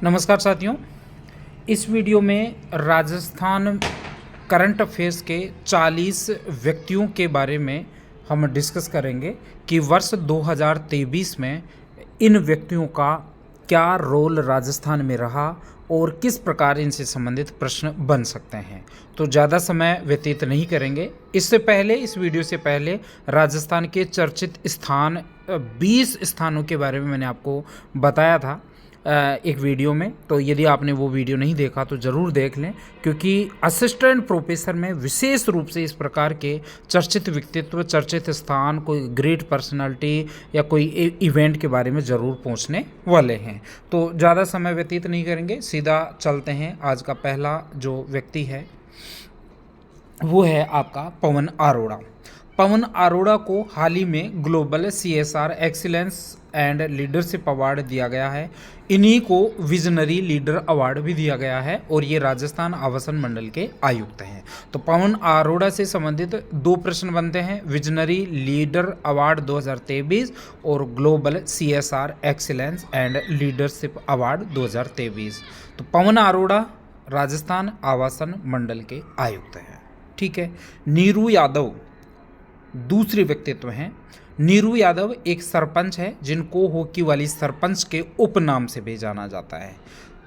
नमस्कार साथियों। इस वीडियो में राजस्थान करंट अफेयर्स के 40 व्यक्तियों के बारे में हम डिस्कस करेंगे कि वर्ष 2023 में इन व्यक्तियों का क्या रोल राजस्थान में रहा और किस प्रकार इनसे संबंधित प्रश्न बन सकते हैं। तो ज़्यादा समय व्यतीत नहीं करेंगे। इससे पहले, इस वीडियो से पहले, राजस्थान के चर्चित स्थान 20 स्थानों के बारे में मैंने आपको बताया था एक वीडियो में। तो यदि आपने वो वीडियो नहीं देखा तो ज़रूर देख लें, क्योंकि असिस्टेंट प्रोफेसर में विशेष रूप से इस प्रकार के चर्चित व्यक्तित्व, चर्चित स्थान, कोई ग्रेट पर्सनालिटी या कोई इवेंट के बारे में ज़रूर पूछने वाले हैं। तो ज़्यादा समय व्यतीत नहीं करेंगे, सीधा चलते हैं। आज का पहला जो व्यक्ति है वो है आपका पवन अरोड़ा। पवन अरोड़ा को हाल ही में global CSR excellence and leadership award दिया गया है। इन्हीं को विजनरी लीडर अवार्ड भी दिया गया है और ये राजस्थान आवासन मंडल के आयुक्त हैं। तो पवन अरोड़ा से संबंधित दो प्रश्न बनते हैं, विजनरी लीडर अवार्ड 2023 और global CSR excellence and leadership award 2023। तो पवन अरोड़ा राजस्थान आवासन मंडल के आयुक्त हैं। ठीक है। नीरू यादव दूसरे व्यक्तित्व हैं। नीरू यादव एक सरपंच है जिनको हॉकी वाली सरपंच के उपनाम से भी जाना जाता है।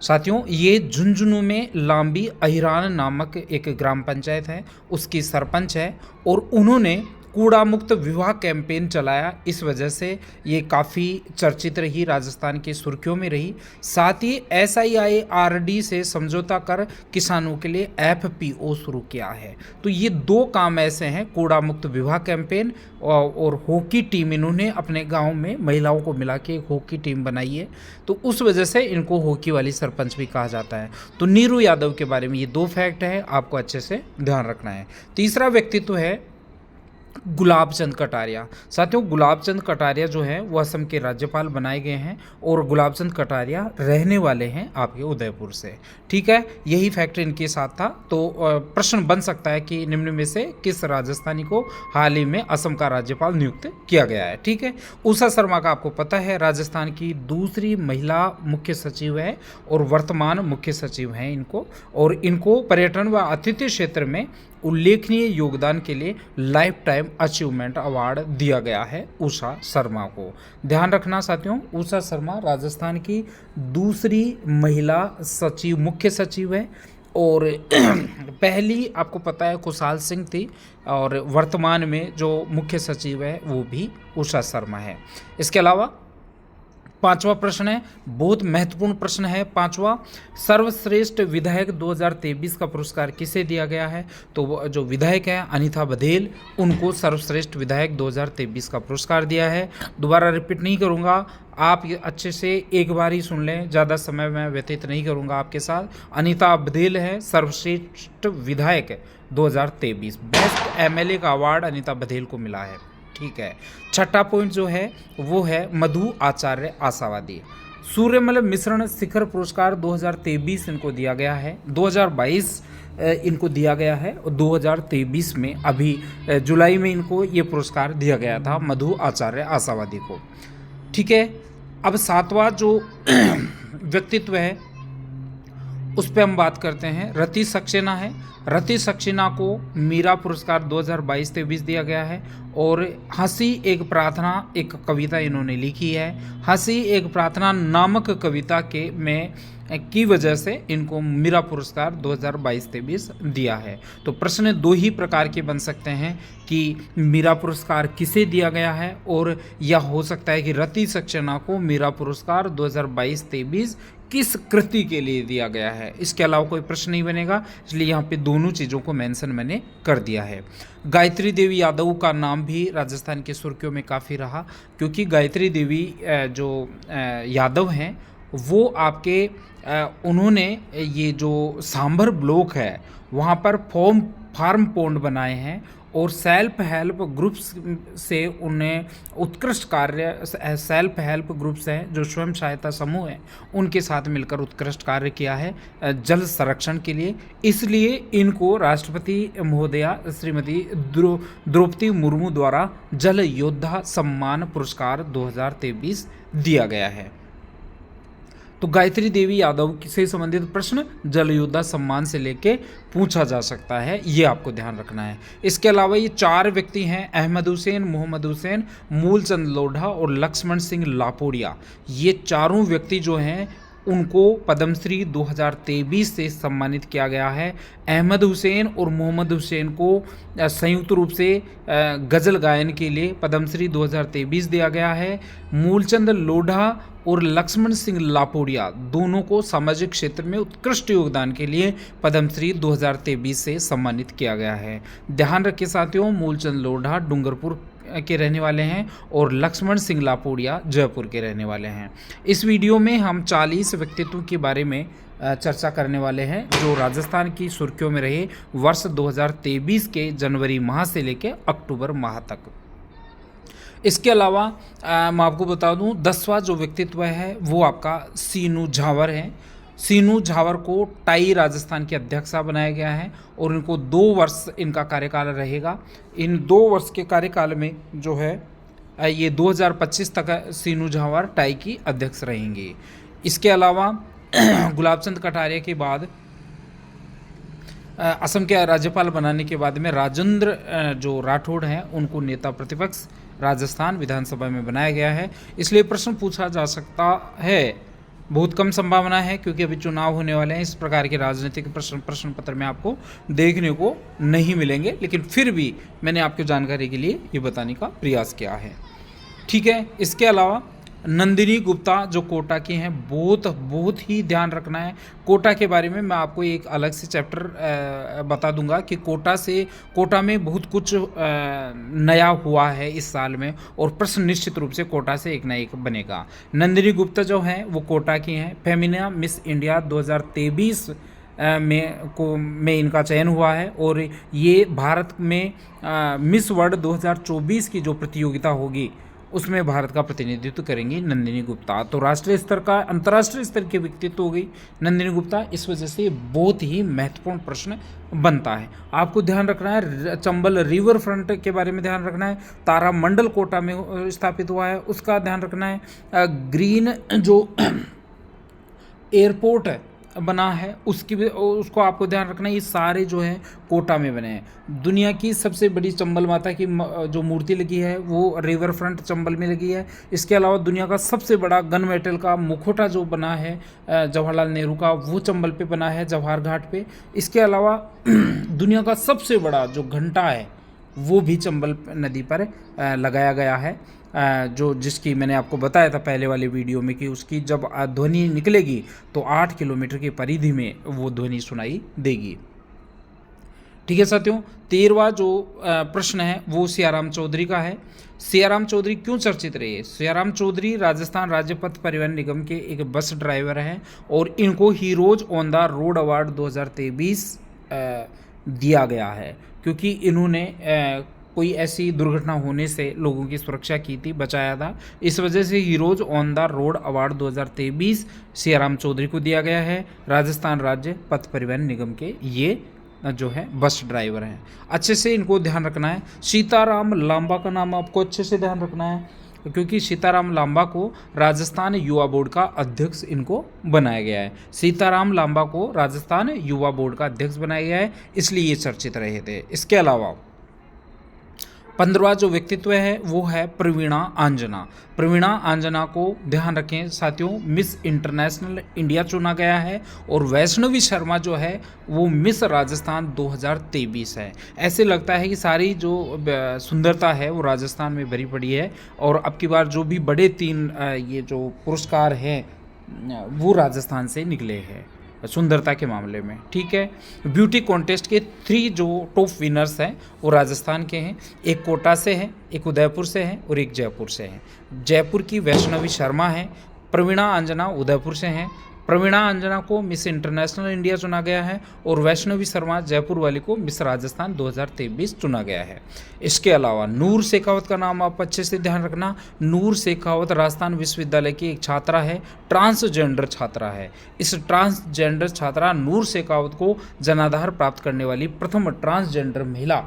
साथियों, ये झुंझुनू में लांबी अहिरान नामक एक ग्राम पंचायत है, उसकी सरपंच है और उन्होंने कूड़ा मुक्त विवाह कैंपेन चलाया। इस वजह से ये काफ़ी चर्चित रही, राजस्थान की सुर्खियों में रही। साथ ही SIIRD से समझौता कर किसानों के लिए FPO शुरू किया है। तो ये दो काम ऐसे हैं, कूड़ा मुक्त विवाह कैंपेन और हॉकी टीम। इन्होंने अपने गांव में महिलाओं को मिला के एक हॉकी टीम बनाई है, तो उस वजह से इनको हॉकी वाली सरपंच भी कहा जाता है। तो नीरू यादव के बारे में ये दो फैक्ट है, आपको अच्छे से ध्यान रखना है। तीसरा व्यक्तित्व है गुलाब चंद कटारिया। साथियों, गुलाब चंद कटारिया जो है वो असम के राज्यपाल बनाए गए हैं और गुलाब चंद कटारिया रहने वाले हैं आपके उदयपुर से। ठीक है, यही फैक्ट इनके साथ था। तो प्रश्न बन सकता है कि निम्न में से किस राजस्थानी को हाल ही में असम का राज्यपाल नियुक्त किया गया है। ठीक है। उषा शर्मा का आपको पता है, राजस्थान की दूसरी महिला मुख्य सचिव है और वर्तमान मुख्य सचिव हैं इनको, और इनको पर्यटन व आतिथ्य क्षेत्र में उल्लेखनीय योगदान के लिए लाइफ टाइम अचीवमेंट अवार्ड दिया गया है उषा शर्मा को। ध्यान रखना साथियों, उषा शर्मा राजस्थान की दूसरी महिला सचिव, मुख्य सचिव है और पहली आपको पता है खुशहाल सिंह थी और वर्तमान में जो मुख्य सचिव है वो भी उषा शर्मा है। इसके अलावा पांचवा प्रश्न है, बहुत महत्वपूर्ण प्रश्न है पांचवा, सर्वश्रेष्ठ विधायक 2023 का पुरस्कार किसे दिया गया है। तो जो विधायक है अनीता बघेल, उनको सर्वश्रेष्ठ विधायक 2023 का पुरस्कार दिया है। दोबारा रिपीट नहीं करूंगा, आप ये अच्छे से एक बार ही सुन लें, ज़्यादा समय मैं व्यतीत नहीं करूंगा आपके साथ। अनीता बघेल है सर्वश्रेष्ठ विधायक 2023, बेस्ट MLA का अवार्ड अनीता बघेल को मिला है। ठीक है। छठा पॉइंट जो है वो है मधु आचार्य आशावादी। सूर्यमल मिश्रण शिखर पुरस्कार 2023 इनको दिया गया है, 2022 इनको दिया गया है और 2023 में अभी जुलाई में इनको ये पुरस्कार दिया गया था मधु आचार्य आशावादी को। ठीक है। अब सातवां जो व्यक्तित्व है उस पर हम बात करते हैं, रति सक्सेना है। रति सक्सेना को मीरा पुरस्कार 2022-23 दिया गया है और हंसी एक प्रार्थना एक कविता इन्होंने लिखी है। हंसी एक प्रार्थना नामक कविता के में की वजह से इनको मीरा पुरस्कार 2022-23 दिया है। तो प्रश्न दो ही प्रकार के बन सकते हैं कि मीरा पुरस्कार किसे दिया गया है, और यह हो सकता है कि रति सक्सेना को मीरा पुरस्कार 2022-23 किस कृति के लिए दिया गया है। इसके अलावा कोई प्रश्न नहीं बनेगा, इसलिए यहाँ पे दोनों चीज़ों को मेंशन मैंने कर दिया है। गायत्री देवी यादव का नाम भी राजस्थान की सुर्खियों में काफ़ी रहा, क्योंकि गायत्री देवी जो यादव हैं वो आपके उन्होंने ये जो सांभर ब्लॉक है वहाँ पर फार्म पॉन्ड बनाए हैं और सेल्फ हेल्प ग्रुप्स से उन्हें उत्कृष्ट कार्य, सेल्फ हेल्प ग्रुप्स हैं जो स्वयं सहायता समूह हैं उनके साथ मिलकर उत्कृष्ट कार्य किया है जल संरक्षण के लिए। इसलिए इनको राष्ट्रपति महोदया श्रीमती द्रौपदी मुर्मू द्वारा जल योद्धा सम्मान पुरस्कार 2023 दिया गया है। तो गायत्री देवी यादव से संबंधित प्रश्न जल योद्धा सम्मान से लेके पूछा जा सकता है, ये आपको ध्यान रखना है। इसके अलावा ये 4 व्यक्ति हैं, अहमद हुसैन, मोहम्मद हुसैन, मूलचंद लोढ़ा और लक्ष्मण सिंह लापोड़िया। ये चारों व्यक्ति जो हैं उनको पद्मश्री 2023 से सम्मानित किया गया है। अहमद हुसैन और मोहम्मद हुसैन को संयुक्त रूप से गज़ल गायन के लिए पद्मश्री 2023 दिया गया है। मूलचंद लोढ़ा और लक्ष्मण सिंह लापोड़िया दोनों को सामाजिक क्षेत्र में उत्कृष्ट योगदान के लिए पद्मश्री 2023 से सम्मानित किया गया है। ध्यान रखिए साथियों, मूलचंद लोढ़ा डूंगरपुर के रहने वाले हैं और लक्ष्मण सिंह लापोड़िया जयपुर के रहने वाले हैं। इस वीडियो में हम 40 व्यक्तित्व के बारे में चर्चा करने वाले हैं जो राजस्थान की सुर्खियों में रहे वर्ष 2023 के जनवरी माह से लेकर अक्टूबर माह तक। इसके अलावा मैं आपको बता दूं 10वां जो व्यक्तित्व है वो आपका सीनू झावर है। सीनू झावर को टाई राजस्थान के अध्यक्षा बनाया गया है और इनको 2 वर्ष इनका कार्यकाल रहेगा। इन 2 वर्ष के कार्यकाल में जो है ये 2025 तक सीनू झावर टाई की अध्यक्ष रहेंगी। इसके अलावा गुलाबचंद कटारिया के बाद असम के राज्यपाल बनाने के बाद में राजेंद्र जो राठौड़ हैं उनको नेता प्रतिपक्ष राजस्थान विधानसभा में बनाया गया है। इसलिए प्रश्न पूछा जा सकता है, बहुत कम संभावना है क्योंकि अभी चुनाव होने वाले हैं। इस प्रकार के राजनीतिक प्रश्न पत्र में आपको देखने को नहीं मिलेंगे, लेकिन फिर भी मैंने आपकी जानकारी के लिए ये बताने का प्रयास किया है। ठीक है, इसके अलावा नंदिनी गुप्ता जो कोटा की हैं, बहुत ही ध्यान रखना है। कोटा के बारे में मैं आपको एक अलग से चैप्टर बता दूंगा कि कोटा में बहुत कुछ नया हुआ है इस साल में और प्रश्न निश्चित रूप से कोटा से एक ना एक बनेगा। नंदिनी गुप्ता जो हैं वो कोटा की हैं। फेमिना मिस इंडिया 2023 में इनका चयन हुआ है और ये भारत में मिस वर्ल्ड 2024 की जो प्रतियोगिता होगी उसमें भारत का प्रतिनिधित्व करेंगी नंदिनी गुप्ता। तो राष्ट्रीय स्तर का अंतर्राष्ट्रीय स्तर की व्यक्तित्व हो गई नंदिनी गुप्ता। इस वजह से बहुत ही महत्वपूर्ण प्रश्न बनता है। आपको ध्यान रखना है चंबल रिवर फ्रंट के बारे में ध्यान रखना है। तारामंडल कोटा में स्थापित हुआ है उसका ध्यान रखना है। ग्रीन जो एयरपोर्ट बना है उसको आपको ध्यान रखना है। ये सारे जो है कोटा में बने हैं। दुनिया की सबसे बड़ी चंबल माता की जो मूर्ति लगी है वो रिवर फ्रंट चंबल में लगी है। इसके अलावा दुनिया का सबसे बड़ा गन मेटल का मुखौटा जो बना है जवाहरलाल नेहरू का, वो चंबल पे बना है जवाहर घाट पे। इसके अलावा दुनिया का सबसे बड़ा जो घंटा है वो भी चंबल नदी पर लगाया गया है, जो जिसकी मैंने आपको बताया था पहले वाले वीडियो में कि उसकी जब ध्वनि निकलेगी तो 8 किलोमीटर की परिधि में वो ध्वनि सुनाई देगी। ठीक है साथियों, 13वां जो प्रश्न है वो सियाराम चौधरी का है। सियाराम चौधरी क्यों चर्चित रहे? सियाराम चौधरी राजस्थान राज्य पथ परिवहन निगम के एक बस ड्राइवर हैं और इनको heroes on the road award 2023 दिया गया है क्योंकि इन्होंने कोई ऐसी दुर्घटना होने से लोगों की सुरक्षा की थी, बचाया था। इस वजह से heroes on the road award 2023 Siyaram Chaudhary को दिया गया है। राजस्थान राज्य पथ परिवहन निगम के ये जो है बस ड्राइवर हैं। अच्छे से इनको ध्यान रखना है। सीताराम लांबा का नाम आपको अच्छे से ध्यान रखना है क्योंकि सीताराम लांबा को राजस्थान युवा बोर्ड का अध्यक्ष इनको बनाया गया है। सीताराम लांबा को राजस्थान युवा बोर्ड का अध्यक्ष बनाया गया है, इसलिए ये चर्चित रहे थे। इसके अलावा 15वां जो व्यक्तित्व है वो है प्रवीणा आंजना। प्रवीणा आंजना को ध्यान रखें साथियों, मिस इंटरनेशनल इंडिया चुना गया है और वैष्णवी शर्मा जो है वो मिस राजस्थान 2023 है। ऐसे लगता है कि सारी जो सुंदरता है वो राजस्थान में भरी पड़ी है और अब की बार जो भी बड़े 3 ये जो पुरस्कार हैं वो राजस्थान से निकले हैं सुंदरता के मामले में। ठीक है, ब्यूटी कॉन्टेस्ट के 3 जो टॉप विनर्स हैं वो राजस्थान के हैं। एक कोटा से है, एक उदयपुर से है और एक जयपुर से है। जयपुर की वैष्णवी शर्मा है, प्रवीणा आंजना उदयपुर से हैं। प्रवीणा आंजना को मिस इंटरनेशनल इंडिया चुना गया है और वैष्णवी शर्मा जयपुर वाली को मिस राजस्थान 2023 चुना गया है। इसके अलावा नूर शेखावत का नाम आप अच्छे से ध्यान रखना। नूर शेखावत राजस्थान विश्वविद्यालय की एक छात्रा है, ट्रांसजेंडर छात्रा है। इस ट्रांसजेंडर छात्रा नूर शेखावत को जनाधार प्राप्त करने वाली प्रथम ट्रांसजेंडर महिला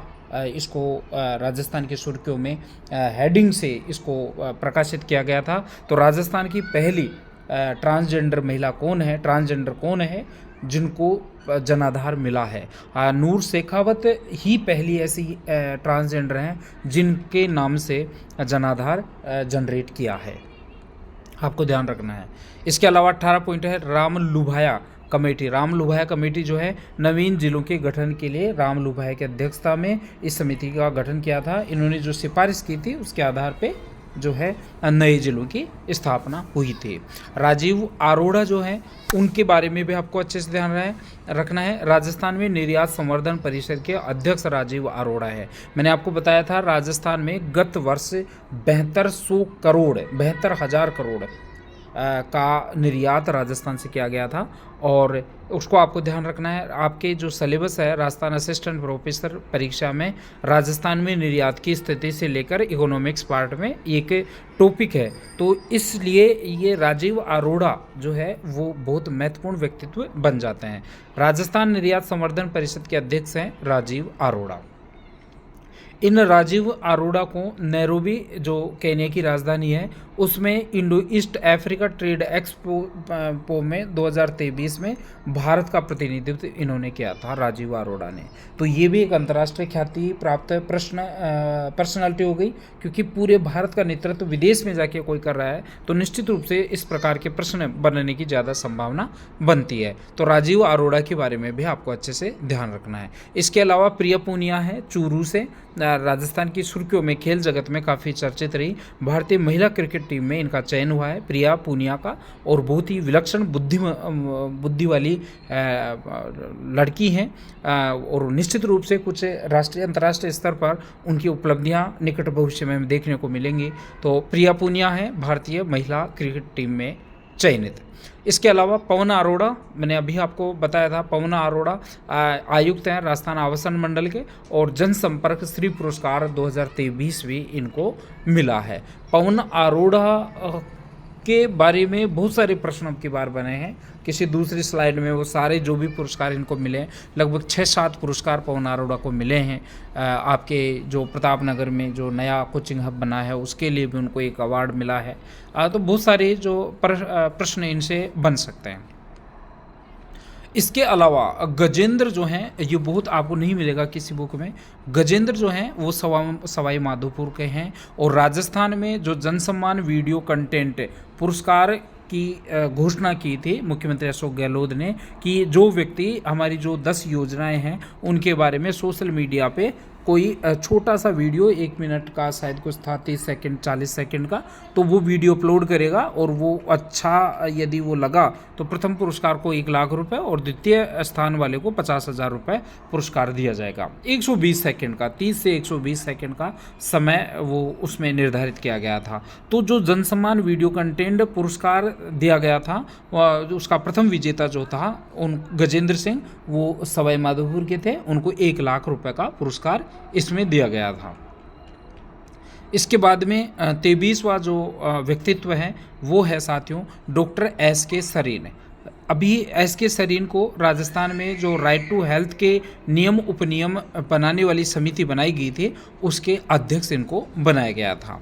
इसको राजस्थान की सुर्खियों में हेडिंग से इसको प्रकाशित किया गया था। तो राजस्थान की पहली ट्रांसजेंडर महिला कौन है, ट्रांसजेंडर कौन है जिनको जनाधार मिला है। नूर शेखावत ही पहली ऐसी ट्रांसजेंडर हैं जिनके नाम से जनाधार जनरेट किया है, आपको ध्यान रखना है। इसके अलावा 18 पॉइंट है राम लुभाया कमेटी। राम लुभाया कमेटी जो है नवीन जिलों के गठन के लिए राम लुभाया की अध्यक्षता में इस समिति का गठन किया था। इन्होंने जो सिफारिश की थी उसके आधार पे जो है नए जिलों की स्थापना हुई थी। राजीव अरोड़ा जो है उनके बारे में भी आपको अच्छे से ध्यान रखना है। राजस्थान में निर्यात संवर्धन परिषद के अध्यक्ष राजीव अरोड़ा है। मैंने आपको बताया था राजस्थान में गत वर्ष 72,000 करोड़ का निर्यात राजस्थान से किया गया था, और उसको आपको ध्यान रखना है। आपके जो सिलेबस है राजस्थान असिस्टेंट प्रोफेसर परीक्षा में राजस्थान में निर्यात की स्थिति से लेकर इकोनॉमिक्स पार्ट में एक टॉपिक है, तो इसलिए ये राजीव अरोड़ा जो है वो बहुत महत्वपूर्ण व्यक्तित्व बन जाते हैं। राजस्थान निर्यात संवर्धन परिषद के अध्यक्ष हैं राजीव अरोड़ा। इन राजीव अरोड़ा को नैरोबी जो केन्या की राजधानी है उसमें Indo east Africa trade expo में 2023 में भारत का प्रतिनिधित्व इन्होंने किया था राजीव अरोड़ा ने। तो ये भी एक अंतर्राष्ट्रीय ख्याति प्राप्त पर्सनालिटी हो गई, क्योंकि पूरे भारत का नेतृत्व विदेश में जाके कोई कर रहा है तो निश्चित रूप से इस प्रकार के प्रश्न बनने की ज़्यादा संभावना बनती है। तो राजीव अरोड़ा के बारे में भी आपको अच्छे से ध्यान रखना है। इसके अलावा प्रिया पूनिया है चूरू से, राजस्थान की सुर्खियों में खेल जगत में काफ़ी चर्चित रही। भारतीय महिला क्रिकेट टीम में इनका चयन हुआ है प्रिया पूनिया का, और बहुत ही विलक्षण बुद्धि वाली लड़की हैं, और निश्चित रूप से कुछ राष्ट्रीय अंतर्राष्ट्रीय स्तर पर उनकी उपलब्धियां निकट भविष्य में देखने को मिलेंगी। तो प्रिया पूनिया है भारतीय महिला क्रिकेट टीम में चयनित। इसके अलावा पवन अरोड़ा, मैंने अभी आपको बताया था, पवन अरोड़ा आयुक्त हैं राजस्थान आवासन मंडल के, और जनसंपर्क श्री पुरस्कार 2023 भी इनको मिला है। पवन अरोड़ा के बारे में बहुत सारे प्रश्न अब की बार बने हैं, किसी दूसरी स्लाइड में वो सारे जो भी पुरस्कार इनको मिले हैं, लगभग 6-7 पुरस्कार पवन अरोड़ा को मिले हैं। आपके जो प्रताप नगर में जो नया कोचिंग हब बना है उसके लिए भी उनको एक अवार्ड मिला है। तो बहुत सारे जो प्रश्न इनसे बन सकते हैं। इसके अलावा गजेंद्र जो हैं, ये बहुत आपको नहीं मिलेगा किसी बुक में। गजेंद्र जो हैं वो सवाई माधोपुर के हैं, और राजस्थान में जो जनसम्मान वीडियो कंटेंट पुरस्कार की घोषणा की थी मुख्यमंत्री अशोक गहलोत ने, कि जो व्यक्ति हमारी जो 10 योजनाएं हैं उनके बारे में सोशल मीडिया पे कोई छोटा सा वीडियो 1 मिनट का शायद कुछ था, 30 सेकंड 40 सेकंड का, तो वो वीडियो अपलोड करेगा, और वो अच्छा यदि वो लगा तो प्रथम पुरस्कार को 1 लाख रुपए और द्वितीय स्थान वाले को 50,000 रुपये पुरस्कार दिया जाएगा। 120 सेकंड का, 30 से 120 सेकंड का समय वो उसमें निर्धारित किया गया था। तो जो जनसम्मान वीडियो कंटेंट पुरस्कार दिया गया था उसका प्रथम विजेता जो था उन गजेंद्र सिंह, वो सवाई माधोपुर के थे, उनको 1 लाख रुपए का पुरस्कार इसमें दिया गया था। इसके बाद में 23वां जो व्यक्तित्व है वो है साथियों डॉक्टर SK सरीन। अभी SK सरीन को राजस्थान में जो राइट टू हेल्थ के नियम उपनियम बनाने वाली समिति बनाई गई थी उसके अध्यक्ष इनको बनाया गया था।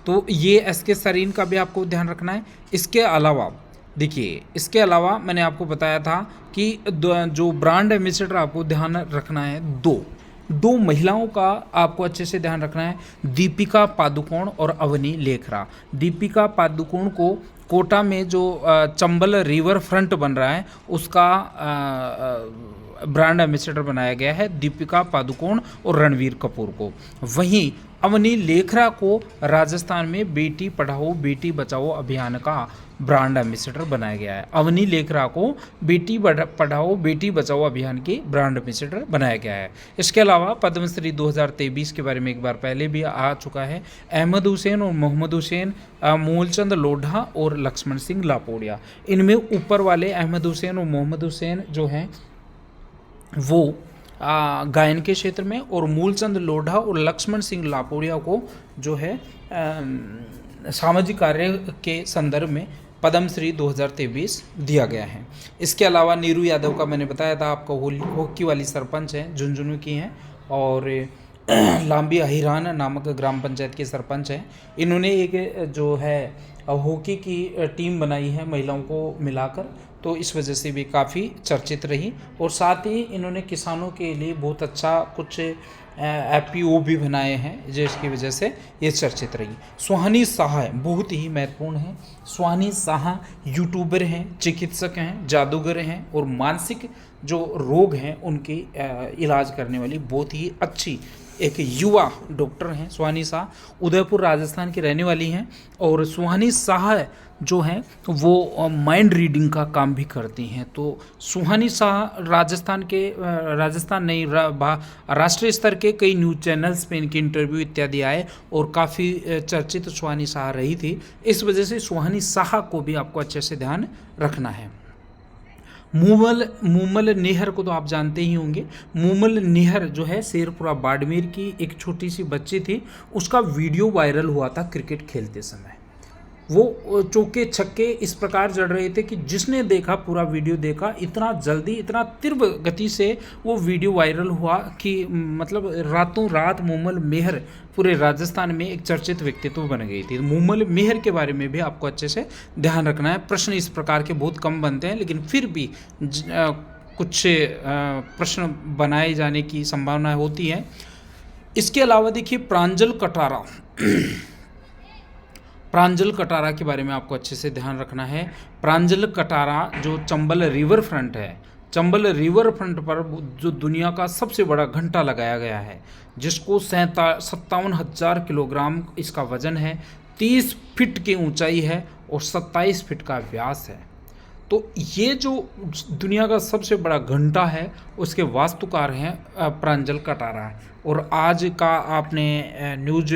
तो ये SK सरीन का भी आपको ध्यान रखना है। इसके अलावा देखिए, इसके अलावा मैंने आपको बताया था कि जो ब्रांड एम्बेसडर आपको ध्यान रखना है, दो महिलाओं का आपको अच्छे से ध्यान रखना है, दीपिका पादुकोण और अवनी लेखरा। दीपिका पादुकोण को कोटा में जो चंबल रिवर फ्रंट बन रहा है उसका ब्रांड एम्बेसडर बनाया गया है, दीपिका पादुकोण और रणवीर कपूर को। वहीं अवनी लेखरा को राजस्थान में बेटी पढ़ाओ बेटी बचाओ अभियान का ब्रांड एम्बेसडर बनाया गया है। अवनी लेखरा को बेटी पढ़ाओ बेटी बचाओ अभियान के ब्रांड एम्बेसडर बनाया गया है। इसके अलावा पद्मश्री 2023 के बारे में एक बार पहले भी आ चुका है। अहमद हुसैन और मोहम्मद हुसैन, मूलचंद लोढ़ा और लक्ष्मण सिंह लापोड़िया। इनमें ऊपर वाले अहमद हुसैन और मोहम्मद हुसैन जो हैं वो गायन के क्षेत्र में, और मूलचंद लोढ़ा और लक्ष्मण सिंह लापोड़िया को जो है सामाजिक कार्य के संदर्भ में पद्मश्री 2023 दिया गया है। इसके अलावा नीरू यादव का मैंने बताया था आपको, होक्की वाली सरपंच हैं, झुंझुनू की हैं, और लांबी अहिरान नामक ग्राम पंचायत के सरपंच हैं। इन्होंने एक जो है हॉकी की टीम बनाई है महिलाओं को मिलाकर, तो इस वजह से भी काफ़ी चर्चित रही। और साथ ही इन्होंने किसानों के लिए बहुत अच्छा कुछ एफपीओ भी बनाए हैं, जिसकी वजह से ये चर्चित रही। सुहानी शाह बहुत ही महत्वपूर्ण है। सुहानी शाह यूट्यूबर हैं, चिकित्सक हैं, जादूगर हैं और मानसिक जो रोग हैं उनकी इलाज करने वाली बहुत ही अच्छी एक युवा डॉक्टर हैं। सुहानी शाह उदयपुर राजस्थान की रहने वाली हैं और सुहानी शाह जो हैं वो माइंड रीडिंग का काम भी करती हैं। तो सुहानी शाह राजस्थान नहीं राष्ट्रीय स्तर के कई न्यूज़ चैनल्स पे इनके इंटरव्यू इत्यादि आए और काफ़ी चर्चित सुहानी शाह रही थी। इस वजह से सुहानी शाह को भी आपको अच्छे से ध्यान रखना है। मूमल नेहर को तो आप जानते ही होंगे। मूमल नेहर जो है शेरपुरा बाड़मेर की एक छोटी सी बच्ची थी, उसका वीडियो वायरल हुआ था क्रिकेट खेलते समय। वो चौके छक्के इस प्रकार जड़ रहे थे कि जिसने देखा, पूरा वीडियो देखा, इतना जल्दी, इतना तीव्र गति से वो वीडियो वायरल हुआ कि मतलब रातों रात मूमल मेहर पूरे राजस्थान में एक चर्चित व्यक्तित्व बन गई थी। मूमल मेहर के बारे में भी आपको अच्छे से ध्यान रखना है। प्रश्न इस प्रकार के बहुत कम बनते हैं, लेकिन फिर भी कुछ प्रश्न बनाए जाने की संभावना होती है। इसके अलावा देखिए प्रांजल कटारा के बारे में आपको अच्छे से ध्यान रखना है। प्रांजल कटारा जो चंबल रिवर फ्रंट है, चंबल रिवर फ्रंट पर जो दुनिया का सबसे बड़ा घंटा लगाया गया है, जिसको 57,000 किलोग्राम इसका वजन है, 30 फीट की ऊंचाई है और 27 फीट का व्यास है। तो ये जो दुनिया का सबसे बड़ा घंटा है उसके वास्तुकार हैं प्रांजल कटारा। और आज का आपने न्यूज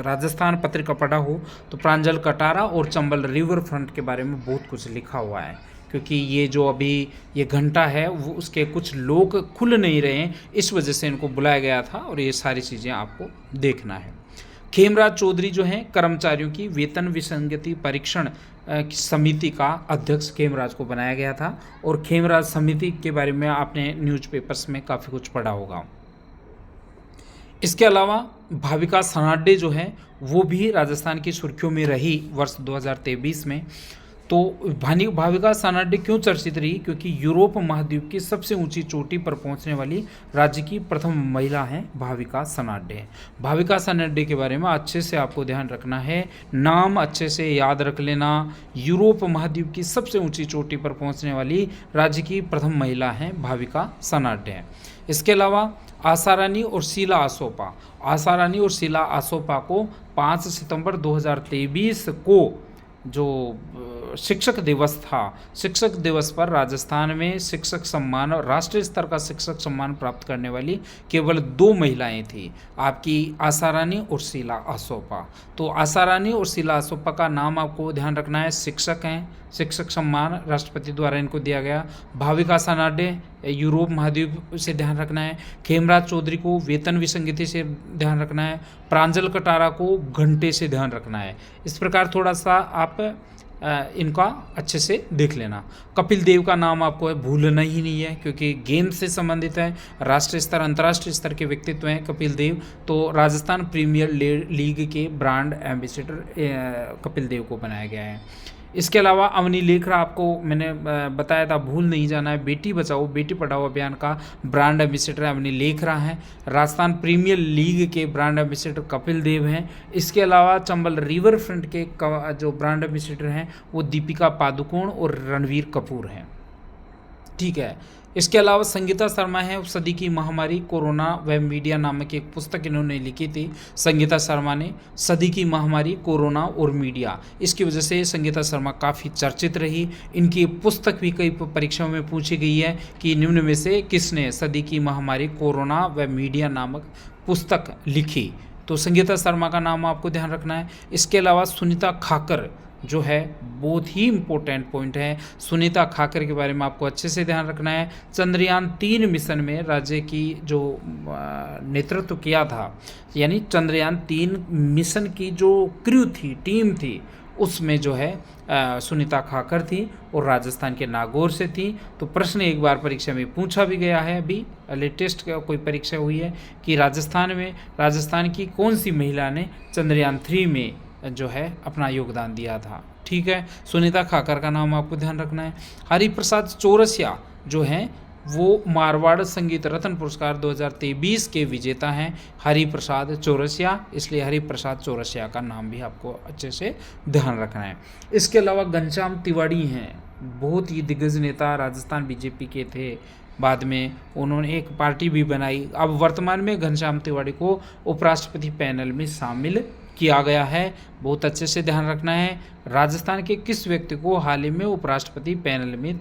राजस्थान पत्रिका पढ़ा हो तो प्रांजल कटारा और चंबल रिवर फ्रंट के बारे में बहुत कुछ लिखा हुआ है, क्योंकि ये जो अभी ये घंटा है वो उसके कुछ लोग खुल नहीं रहे हैं, इस वजह से इनको बुलाया गया था और ये सारी चीज़ें आपको देखना है। खेमराज चौधरी जो हैं कर्मचारियों की वेतन विसंगति परीक्षण समिति का अध्यक्ष खेमराज को बनाया गया था और खेमराज समिति के बारे में आपने न्यूज़पेपर्स में काफ़ी कुछ पढ़ा होगा। इसके अलावा भाविका सनाडे जो है वो भी राजस्थान की सुर्खियों में रही वर्ष 2023 में। तो भाविका सनाडे क्यों चर्चित रही? क्योंकि यूरोप महाद्वीप की सबसे ऊंची चोटी पर पहुंचने वाली राज्य की प्रथम महिला हैं भाविका सनाडे। भाविका सनाडे के बारे में अच्छे से आपको ध्यान रखना है, नाम अच्छे से याद रख लेना। यूरोप महाद्वीप की सबसे ऊंची चोटी पर पहुंचने वाली राज्य की प्रथम महिला हैं भाविका सनाडे। इसके अलावा आशारानी और शीला आसोपा को 5 सितंबर 2023 को जो शिक्षक दिवस था, शिक्षक दिवस पर राजस्थान में शिक्षक सम्मान और राष्ट्रीय स्तर का शिक्षक सम्मान प्राप्त करने वाली केवल 2 महिलाएं थी, आपकी आशारानी और शीला आसोपा। तो आशारानी और शीला आसोपा का नाम आपको ध्यान रखना है, शिक्षक हैं, शिक्षक सम्मान राष्ट्रपति द्वारा इनको दिया गया। भाविका सनाडे यूरोप महाद्वीप से ध्यान रखना है। खेमराज चौधरी को वेतन विसंगति से ध्यान रखना है। प्रांजल कटारा को घंटे से ध्यान रखना है। इस प्रकार थोड़ा सा आप इनका अच्छे से देख लेना। कपिल देव का नाम आपको भूलना ही नहीं है, क्योंकि गेम से संबंधित है, राष्ट्रीय स्तर अंतर्राष्ट्रीय स्तर के व्यक्तित्व हैं कपिल देव। तो राजस्थान प्रीमियर लीग के ब्रांड एम्बेसडर कपिल देव को बनाया गया है। इसके अलावा अवनी लेखरा, आपको मैंने बताया था, भूल नहीं जाना है, बेटी बचाओ बेटी पढ़ाओ अभियान का ब्रांड एम्बेसडर अवनी लेखरा हैं। राजस्थान प्रीमियर लीग के ब्रांड एम्बेसडर कपिल देव हैं। इसके अलावा चंबल रिवर फ्रंट के जो ब्रांड एम्बेसडर हैं वो दीपिका पादुकोण और रणवीर कपूर हैं। ठीक है। इसके अलावा संगीता शर्मा है, सदी की महामारी कोरोना व मीडिया नामक एक पुस्तक इन्होंने लिखी थी। संगीता शर्मा ने सदी की महामारी कोरोना और मीडिया, इसकी वजह से संगीता शर्मा काफ़ी चर्चित रही। इनकी पुस्तक भी कई परीक्षाओं में पूछी गई है कि निम्न में से किसने सदी की महामारी कोरोना व मीडिया नामक पुस्तक लिखी। तो संगीता शर्मा का नाम आपको ध्यान रखना है। इसके अलावा सुनीता खाकर जो है बहुत ही इम्पोर्टेंट पॉइंट है, सुनीता खाकर के बारे में आपको अच्छे से ध्यान रखना है। चंद्रयान 3 मिशन में राज्य की जो नेतृत्व किया था, यानी चंद्रयान 3 मिशन की जो क्रू थी, टीम थी, उसमें जो है सुनीता खाकर थी और राजस्थान के नागौर से थी। तो प्रश्न एक बार परीक्षा में पूछा भी गया है, अभी लेटेस्ट कोई परीक्षा हुई है कि राजस्थान की कौन सी महिला ने चंद्रयान 3 में जो है अपना योगदान दिया था। ठीक है, सुनीता खाकर का नाम आपको ध्यान रखना है। हरिप्रसाद चौरसिया जो हैं वो मारवाड़ संगीत रत्न पुरस्कार 2023 के विजेता हैं, हरिप्रसाद चौरसिया, इसलिए हरिप्रसाद चौरसिया का नाम भी आपको अच्छे से ध्यान रखना है। इसके अलावा घनश्याम तिवारी हैं, बहुत ही दिग्गज नेता, राजस्थान बीजेपी के थे, बाद में उन्होंने एक पार्टी भी बनाई। अब वर्तमान में घनश्याम तिवारी को उपराष्ट्रपति पैनल में शामिल किया गया है, बहुत अच्छे से ध्यान रखना है। राजस्थान के किस व्यक्ति को हाल ही में उपराष्ट्रपति पैनल में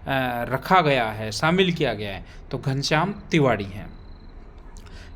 रखा गया है, शामिल किया गया है, तो घनश्याम तिवारी हैं।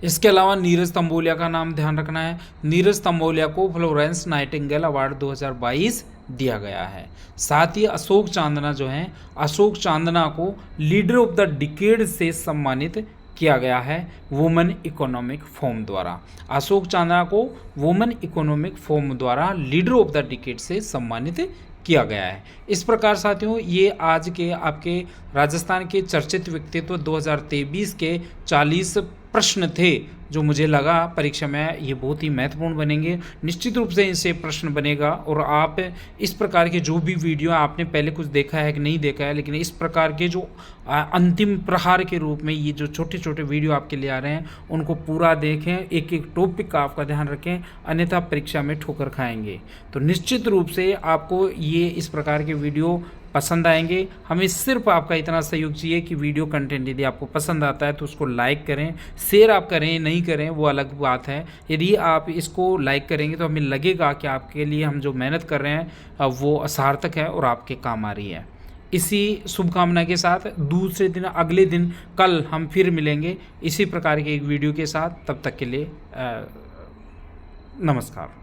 इसके अलावा नीरज तंबोलिया का नाम ध्यान रखना है। नीरज तंबोलिया को फ्लोरेंस नाइटिंगेल अवार्ड 2022 दिया गया है। साथ ही अशोक चांदना जो हैं, अशोक चांदना को लीडर ऑफ द डिकेड से सम्मानित किया गया है वुमेन इकोनॉमिक फोरम द्वारा। अशोक चांदना को वुमेन इकोनॉमिक फोरम द्वारा लीडर ऑफ द डिकेड से सम्मानित किया गया है। इस प्रकार साथियों ये आज के आपके राजस्थान के चर्चित व्यक्तित्व 2023 के 40 प्रश्न थे, जो मुझे लगा परीक्षा में ये बहुत ही महत्वपूर्ण बनेंगे। निश्चित रूप से इनसे प्रश्न बनेगा और आप इस प्रकार के जो भी वीडियो आपने पहले कुछ देखा है कि नहीं देखा है, लेकिन इस प्रकार के जो अंतिम प्रहार के रूप में ये जो छोटे छोटे वीडियो आपके लिए आ रहे हैं उनको पूरा देखें, एक एक टॉपिक का आपका ध्यान रखें, अन्यथा परीक्षा में ठोकर खाएंगे। तो निश्चित रूप से आपको ये इस प्रकार के वीडियो पसंद आएंगे। हमें सिर्फ आपका इतना सहयोग चाहिए कि वीडियो कंटेंट यदि आपको पसंद आता है तो उसको लाइक करें, शेयर आप करें नहीं करें वो अलग बात है। यदि आप इसको लाइक करेंगे तो हमें लगेगा कि आपके लिए हम जो मेहनत कर रहे हैं वो सार्थक है और आपके काम आ रही है। इसी शुभकामना के साथ दूसरे दिन अगले दिन कल हम फिर मिलेंगे इसी प्रकार के एक वीडियो के साथ। तब तक के लिए नमस्कार।